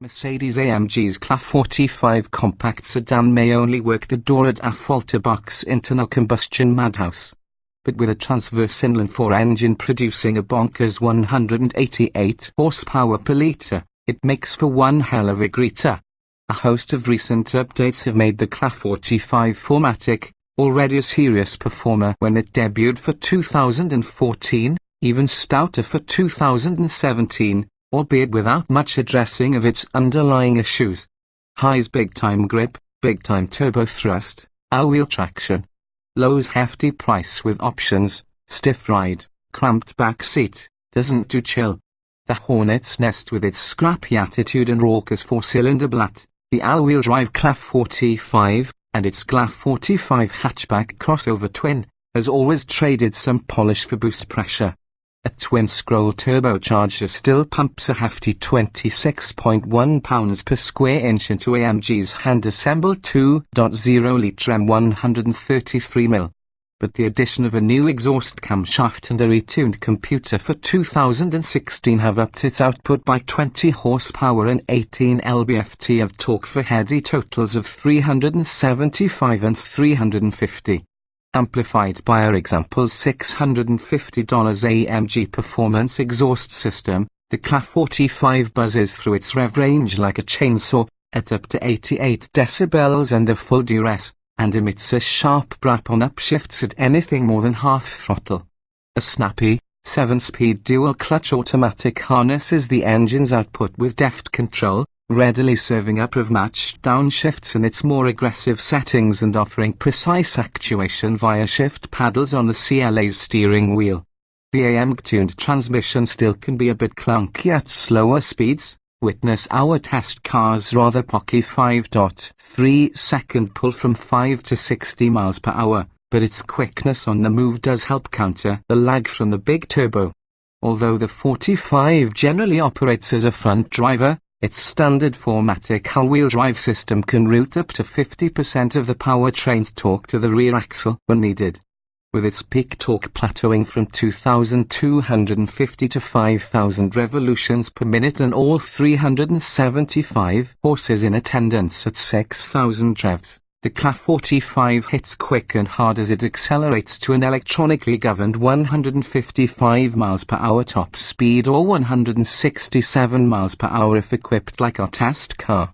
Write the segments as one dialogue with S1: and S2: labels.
S1: Mercedes-AMG's CLA45 compact sedan may only work the door at a falterbox internal combustion madhouse. But with a transverse inline 4 engine producing a bonkers 188 horsepower per litre, it makes for one hell of a greeter. A host of recent updates have made the CLA45 4Matic, already a serious performer when it debuted for 2014, even stouter for 2017, albeit without much addressing of its underlying issues. High's big-time grip, big-time turbo thrust, all-wheel traction. Low's hefty price with options, stiff ride, cramped back seat, doesn't do chill. The hornet's nest with its scrappy attitude and raucous four-cylinder blat, the all-wheel drive CLA45, and its CLA45 hatchback crossover twin, has always traded some polish for boost pressure. A twin-scroll turbocharger still pumps a hefty 26.1 pounds per square inch into AMG's hand-assembled 2.0-litre M133mm. But the addition of a new exhaust camshaft and a retuned computer for 2016 have upped its output by 20 horsepower and 18 lb-ft of torque for heady totals of 375 and 350. Amplified by our example's $650 AMG performance exhaust system, the CLA45 buzzes through its rev range like a chainsaw, at up to 88 decibels under full duress, and emits a sharp brap on upshifts at anything more than half throttle. A snappy, 7-speed dual-clutch automatic harnesses the engine's output with deft control, readily serving up of matched downshifts in its more aggressive settings and offering precise actuation via shift paddles on the CLA's steering wheel. The AMG-tuned transmission still can be a bit clunky at slower speeds. Witness our test car's rather pocky 5.3-second pull from 5 to 60 miles per hour, but its quickness on the move does help counter the lag from the big turbo. Although the 45 generally operates as a front driver, its standard 4Matic all-wheel drive system can route up to 50% of the powertrain's torque to the rear axle when needed. With its peak torque plateauing from 2,250 to 5,000 revolutions per minute and all 375 horses in attendance at 6,000 revs, the CLA45 hits quick and hard as it accelerates to an electronically governed 155 miles per hour top speed or 167 miles per hour if equipped like our test car.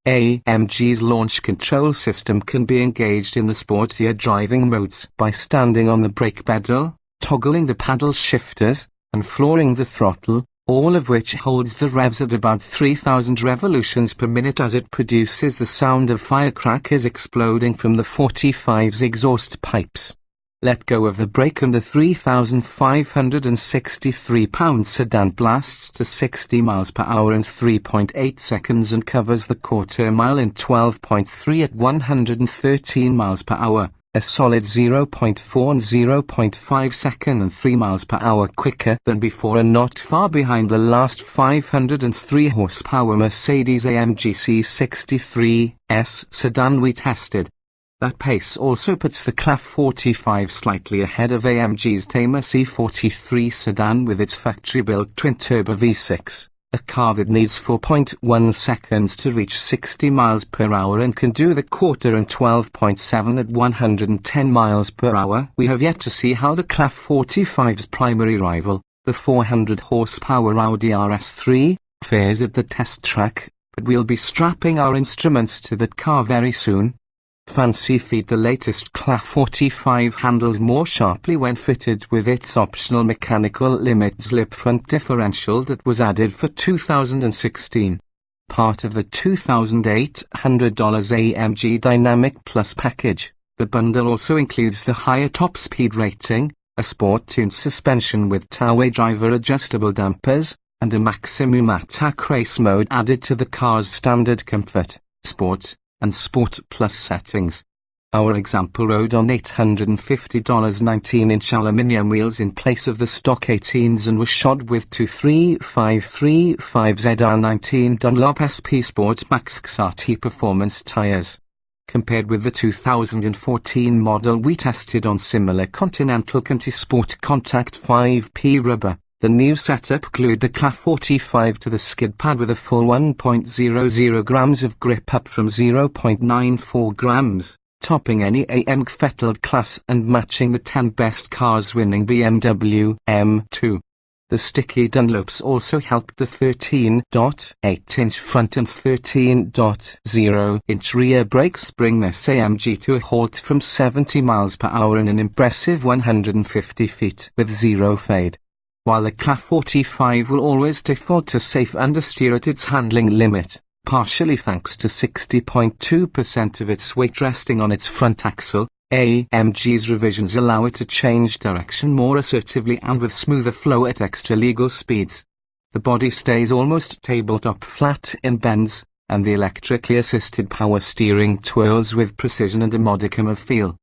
S1: AMG's launch control system can be engaged in the sportier driving modes by standing on the brake pedal, toggling the paddle shifters, and flooring the throttle, all of which holds the revs at about 3,000 revolutions per minute as it produces the sound of firecrackers exploding from the 45's exhaust pipes. Let go of the brake and the 3,563-pound sedan blasts to 60 miles per hour in 3.8 seconds and covers the quarter-mile in 12.3 at 113 miles per hour, a solid 0.4 and 0.5 seconds and 3 miles per hour quicker than before and not far behind the last 503 horsepower Mercedes-AMG C63S sedan we tested. That pace also puts the CLA45 slightly ahead of AMG's tamer C43 sedan with its factory-built twin-turbo V6, a car that needs 4.1 seconds to reach 60 miles per hour and can do the quarter in 12.7 at 110 miles per hour. We have yet to see how the CLA45's primary rival, the 400 horsepower Audi RS3, fares at the test track, but we'll be strapping our instruments to that car very soon. Fancy feet, the latest CLA45 handles more sharply when fitted with its optional mechanical limit slip front differential that was added for 2016. Part of the $2,800 AMG Dynamic Plus package, the bundle also includes the higher top speed rating, a sport-tuned suspension with two-way driver adjustable dampers, and a maximum attack race mode added to the car's standard comfort, sport, and Sport Plus settings. Our example rode on $850 19-inch aluminium wheels in place of the stock 18s and was shod with two 3535ZR19 Dunlop SP Sport Max XRT performance tires. Compared with the 2014 model we tested on similar Continental Conti Sport Contact 5P rubber, The new setup glued the CLA45 to the skid pad with a full 1.00 grams of grip, up from 0.94 grams, topping any AMG Untitled class and matching the 10 best cars winning BMW M2. The sticky Dunlops also helped the 13.8-inch front and 13.0-inch rear brakes bring this AMG to a halt from 70 miles per hour in an impressive 150 feet with zero fade. While the CLA45 will always default to safe understeer at its handling limit, partially thanks to 60.2% of its weight resting on its front axle, AMG's revisions allow it to change direction more assertively and with smoother flow at extra legal speeds. The body stays almost tabletop flat in bends, and the electrically assisted power steering twirls with precision and a modicum of feel.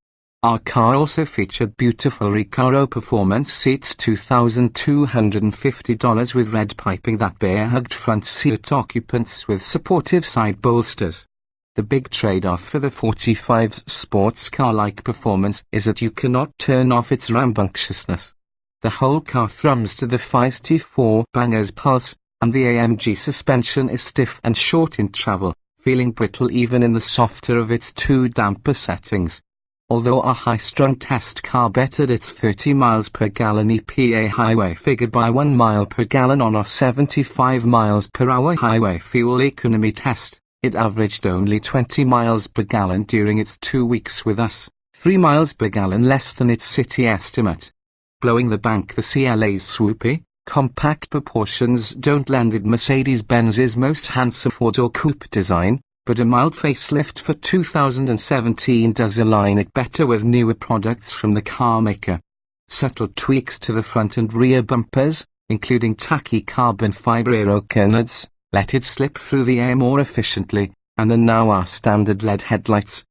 S1: Our car also featured beautiful Recaro performance seats, $2,250 with red piping that bear-hugged front seat occupants with supportive side bolsters. The big trade-off for the 45's sports car-like performance is that you cannot turn off its rambunctiousness. The whole car thrums to the feisty 4-bangers pulse, and the AMG suspension is stiff and short in travel, feeling brittle even in the softer of its two damper settings. Although our high-strung test car bettered its 30 miles per gallon EPA highway figure by 1 mile per gallon on our 75 miles per hour highway fuel economy test, it averaged only 20 miles per gallon during its 2 weeks with us, 3 miles per gallon less than its city estimate. Blowing the bank, the CLA's swoopy, compact proportions don't lend it Mercedes-Benz's most handsome four-door coupe design, but a mild facelift for 2017 does align it better with newer products from the car maker. Subtle tweaks to the front and rear bumpers, including tacky carbon fiber aero canards, let it slip through the air more efficiently, and the now our standard LED headlights.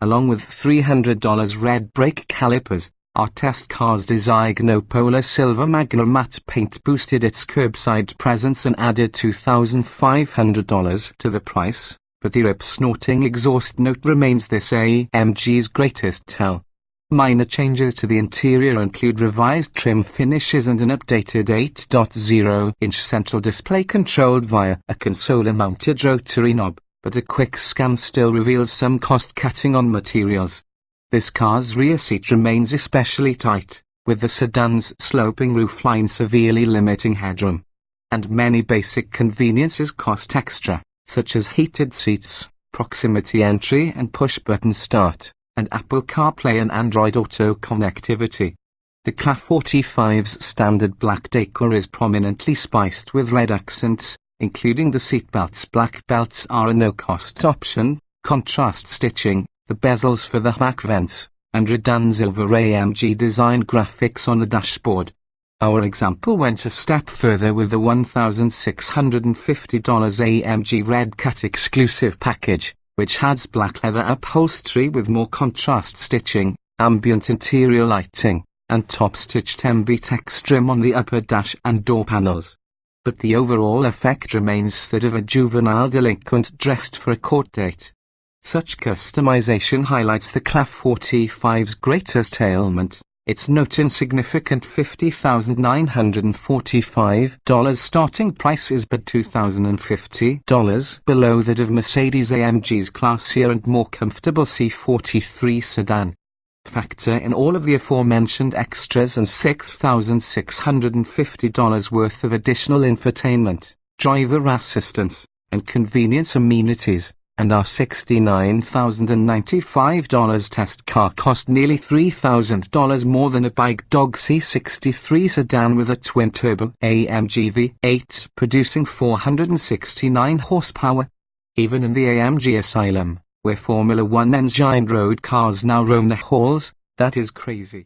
S1: Along with $300 red brake calipers, our test car's Designo Polar Silver Magna matte paint boosted its curbside presence and added $2,500 to the price, but the rip-snorting exhaust note remains this AMG's greatest tell. Minor changes to the interior include revised trim finishes and an updated 8.0-inch central display controlled via a console-mounted rotary knob, but a quick scan still reveals some cost-cutting on materials. This car's rear seat remains especially tight, with the sedan's sloping roofline severely limiting headroom. And many basic conveniences cost extra, such as heated seats, proximity entry and push-button start, and Apple CarPlay and Android Auto connectivity. The CLA45's standard black decor is prominently spiced with red accents, including the seatbelts. Black belts are a no-cost option, contrast stitching, the bezels for the back vents, and redone silver AMG design graphics on the dashboard. Our example went a step further with the $1,650 AMG Red Cut exclusive package, which adds black leather upholstery with more contrast stitching, ambient interior lighting, and top-stitched MB-Tex trim on the upper dash and door panels. But the overall effect remains that of a juvenile delinquent dressed for a court date. Such customization highlights the CLA45's greatest ailment. Its not insignificant $50,945 starting price is but $2,050 below that of Mercedes-AMG's classier and more comfortable C43 sedan. Factor in all of the aforementioned extras and $6,650 worth of additional infotainment, driver assistance, and convenience amenities, and our $69,095 test car cost nearly $3,000 more than a big dog C63 sedan with a twin-turbo AMG V8 producing 469 horsepower. Even in the AMG Asylum, where Formula One engine road cars now roam the halls, that is crazy.